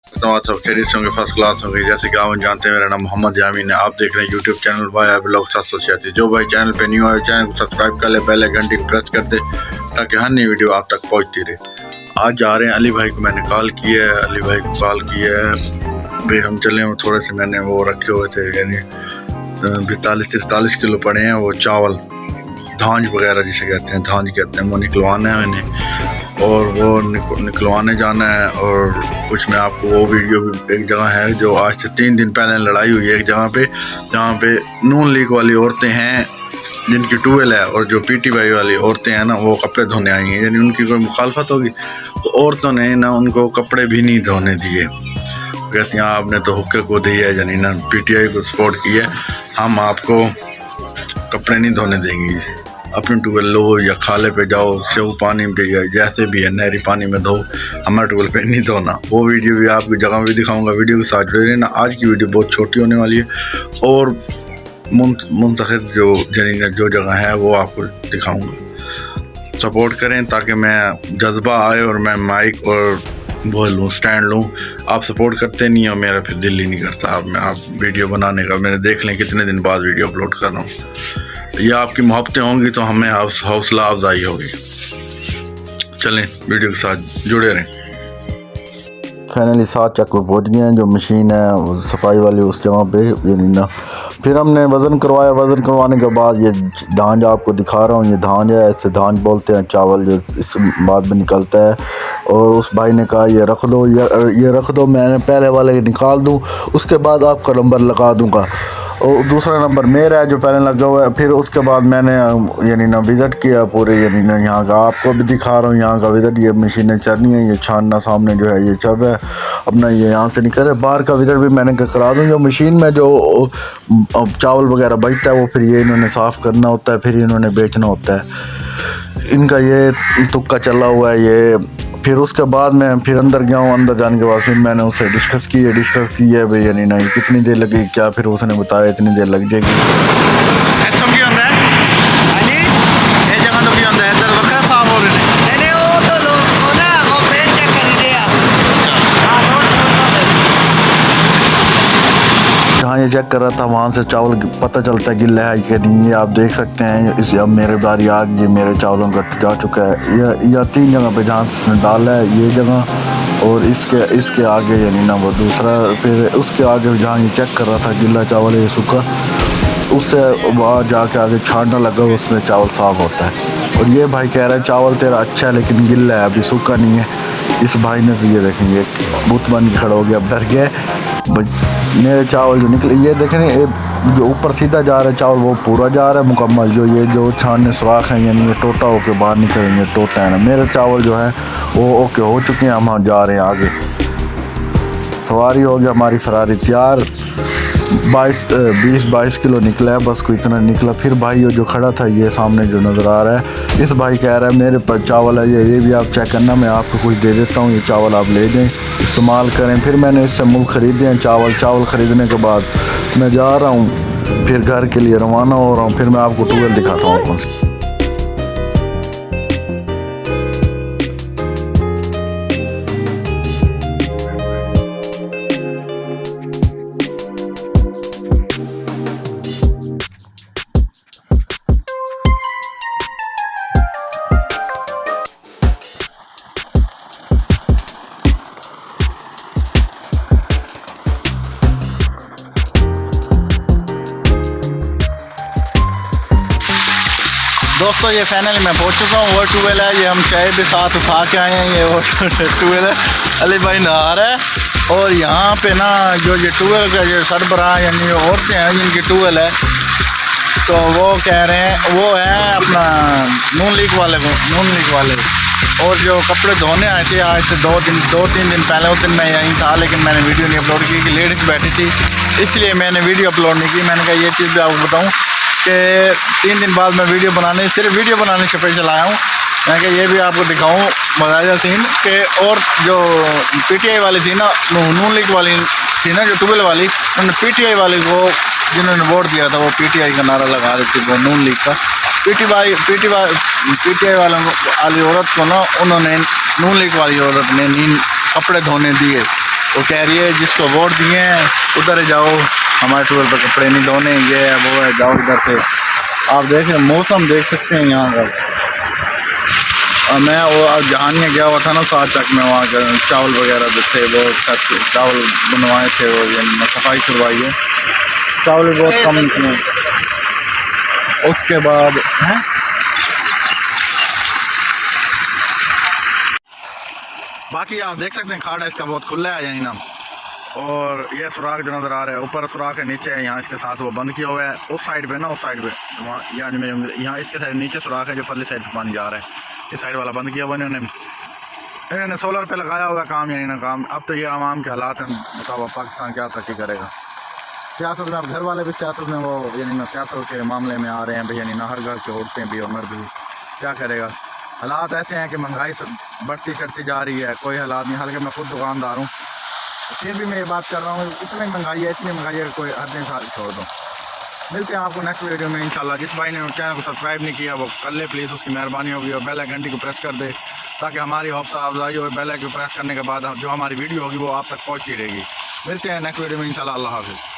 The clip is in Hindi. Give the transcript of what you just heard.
सब खैरियत से होंगे, फर्स्ट क्लास होंगे। जैसे कि आप जानते हैं, मेरा नाम मोहम्मद यामीन है। आप देख रहे हैं यूट्यूब चैनल भाई ब्लॉग 786। जो भाई चैनल पे न्यू है, चैनल को सब्सक्राइब कर ले, पहले घंटी को प्रेस कर दे ताकि हर नई वीडियो आप तक पहुंचती रहे। आज जा रहे हैं, अली भाई को मैंने कॉल किया है, अली भाई को कॉल किया है भाई हम चले। थोड़े से मैंने वो रखे हुए थे, यानी 42-43 किलो पड़े हैं वो चावल, धांज वगैरह जिसे कहते हैं, धांज कहते हैं, वो निकलवाना है मैंने, और वो निकलवाने जाना है। और कुछ मैं आपको वो वीडियो भी, एक जगह है जो आज से 3 दिन पहले लड़ाई हुई है एक जगह पे, जहाँ पे नून लीग वाली औरतें हैं जिनकी ट्यूबवेल है, और जो पीटीआई वाली औरतें हैं ना, वो कपड़े धोने आई हैं। यानी उनकी कोई मुखालफत होगी तो औरतों ने ना उनको कपड़े भी नहीं धोने दिए। कहती हैं आपने तो हुक्के को दिया है, यानी ना पीटीआई को सपोर्ट किया, हम आपको कपड़े नहीं धोने देंगे। अपनी ट्यूबवेल लो या खाले पे जाओ, सेव पानी में या जैसे भी है नहरी पानी में धो, हमारे ट्यूबवेल पे नहीं धोना। वो वीडियो भी आपकी जगह भी दिखाऊंगा, वीडियो के साथ जुड़े रहना। आज की वीडियो बहुत छोटी होने वाली है और मुंतखब जो जगह है वो आपको दिखाऊंगा। सपोर्ट करें ताकि मैं जज्बा आए और मैं माइक और वो लूँ, स्टैंड लूँ। आप सपोर्ट करते नहीं हो, मेरा फिर दिल ही नहीं करता आप वीडियो बनाने का। मैंने देख लें कितने दिन बाद वीडियो अपलोड कर रहा हूँ। ये आपकी मोहब्बतें होंगी तो हमें हौसला अफजाई होगी। चलें वीडियो के साथ जुड़े रहें। फाइनली 7 चक पर पहुँच गए हैं, जो मशीन है सफाई वाली उस जगह पे, यानी ना। फिर हमने वज़न करवाया, वज़न करवाने के बाद ये धांज आपको दिखा रहा हूँ, ये धांज है, इससे धांज बोलते हैं चावल जो इस बाद में निकलता है। और उस भाई ने कहा ये रख दो, ये रख दो, मैंने पहले वाले निकाल दूँ, उसके बाद आपका नंबर लगा दूँगा। और दूसरा नंबर मेरा है जो पहले लगा हुआ है। फिर उसके बाद मैंने यानी ना विज़िट किया पूरे, यानी ना यहाँ का आपको भी दिखा रहा हूँ, यहाँ का विज़िट। ये मशीनें चल रही हैं, ये छानना सामने जो है ये चल रहा है अपना, ये यहाँ से निकल रहा है। बाहर का विज़िट भी मैंने करा दूँ। जो मशीन में जो चावल वगैरह बचता है वो फिर ये इन्होंने साफ़ करना होता है, फिर इन्होंने बेचना होता है। इनका ये तुक्का चला हुआ है ये। फिर उसके बाद मैं फिर अंदर गया हूँ, अंदर जाने के बाद फिर मैंने उससे डिस्कस की है भाई, यानी नहीं कितनी देर लगेगी क्या। फिर उसने बताया इतनी देर लग जाएगी। जहाँ ये चेक कर रहा था वहाँ से चावल पता चलता है गिल्ला है कि नहीं। ये आप देख सकते हैं, इस अब मेरे बारी आ गई, मेरे चावलों का जा चुका है। यह 3 जगह पे जहाँ उसने डाला है, ये जगह और इसके आगे, यानी ना वो दूसरा। फिर उसके आगे जहाँ ये चेक कर रहा था गिल्ला चावल है, ये सूखा, उससे वहाँ जाके आगे छानना लगा, उसमें चावल साफ़ होता है। और ये भाई कह रहा है चावल तेरा अच्छा है लेकिन गिल्ला है, अभी सूखा नहीं है। इस भाई ने तो ये देखेंगे बुत बन के खड़ा हो गया, डर गया। मेरे चावल जो निकले ये देखें, जो ऊपर सीधा जा रहा है चावल वो पूरा जा रहा है मुकम्मल। जो छानने सुराख हैं, यानी ये टोटा होकर बाहर निकलेंगे, टोटा है ना। मेरे चावल जो है वो ओके हो चुके हैं, हम जा रहे हैं आगे। सवारी हो गया हमारी फरारी तैयार। 20-22 किलो निकला है, बस कोई इतना निकला। फिर भाई जो खड़ा था ये सामने जो नज़र आ रहा है, इस भाई कह रहा है मेरे पास चावल है, ये भी आप चेक करना, मैं आपको कुछ दे देता हूँ, ये चावल आप ले जाएं, इस्तेमाल करें। फिर मैंने इससे मूल ख़रीदे हैं चावल ख़रीदने के बाद मैं जा रहा हूँ, फिर घर के लिए रवाना हो रहा हूँ। फिर मैं आपको ट्यूबवेल दिखाता हूँ कौन सी। दोस्तों ये फाइनली मैं पहुंच चुका हूँ। वो ट्यूबवेल है, ये हम चाय भी साथ उठा के आए हैं। ये वो ट्यूबवेल है, अली भाई नहा रहा है। और यहाँ पे ना जो ये ट्यूबवेल का जो सरबराह यानी औरतें हैं जिनकी ट्यूबवेल है, तो वो कह रहे हैं वो है अपना नून लीग वाले। और जो कपड़े धोने आए थे आज से 2-3 दिन पहले, उस दिन मैं यहीं था लेकिन मैंने वीडियो नहीं अपलोड की कि लेडीज बैठी थी, इसलिए मैंने वीडियो अपलोड नहीं की। मैंने कहा ये चीज़ भी आपको बताऊँ कि 3 दिन बाद मैं सिर्फ वीडियो बनाने स्पेशल आया हूँ। मैं कहा ये भी आपको दिखाऊँ मज़ा सीन के। और जो पीटीआई वाली थी ना, नून लीग वाली थी ना, जो ट्यूबवेल वाली, उन्होंने पीटीआई वाले को जिन्होंने वोट दिया था वो पीटीआई का नारा लगा रही थी, वो नून लीग का। पीटीआई वाली औरत को ना उन्होंने नून लीग वाली औरत ने कपड़े धोने दिए। वो कह रही है जिसको वोट दिए हैं उधर जाओ, हमारे टूर पर कपड़े नहीं धोने, ये है वो है, जाओ इधर से। आप देख रहे मौसम देख सकते हैं यहाँ का। मैं वो जहानिया गया हुआ था ना सात चक में, वहाँ का चावल वगैरह जो थे वो चावल बनवाए थे, वो ये सफाई करवाई है, चावल भी बहुत कम थे। उसके बाद हैं बाकी आप देख सकते हैं खाड़ा इसका बहुत खुला है यानी ना, और ये सुराख जो नज़र आ रहा है ऊपर सुराख है, नीचे है यहाँ इसके साथ वो बंद किया हुआ है। उस साइड पे ना, उस साइड पे वहाँ यहाँ जो मेरे यहाँ इसके साइड नीचे सुराख है, जो पल्ली साइड पे पानी जा रहा है, इस साइड वाला बंद किया हुआ इन्होंने सोलर पे लगाया हुआ काम यानी ना काम। अब तो ये आवाम के हालात हैं, बताओ पाकिस्तान क्या तरक्की करेगा। सियासत में अब घर वाले भी सियासत में वो यानी ना सियासत के मामले में आ रहे हैं भाई, यानी ना हर घर के औरतें भी और मर्द भी, क्या करेगा। हालात ऐसे हैं कि महंगाई बढ़ती चढ़ती जा रही है, कोई हालात नहीं। हालांकि मैं खुद दुकानदार हूँ, फिर भी मैं ये बात कर रहा हूँ, इतनी महंगाई है, इतनी महंगाई है, कोई हद नहीं साल छोड़ दो। मिलते हैं आपको नेक्स्ट वीडियो में इंशाल्लाह। जिस भाई ने चैनल को सब्सक्राइब नहीं किया वो कर ले प्लीज़, उसकी मेहरबानी होगी, और बेल घंटी को प्रेस कर दे ताकि हमारी हौसला अफजाई हो। बेल को प्रेस करने के बाद जो हमारी वीडियो होगी वो आप तक पहुँचती रहेगी। मिलते हैं नेक्स्ट वीडियो में इंशाल्लाह। अल्लाह हाफ़िज़।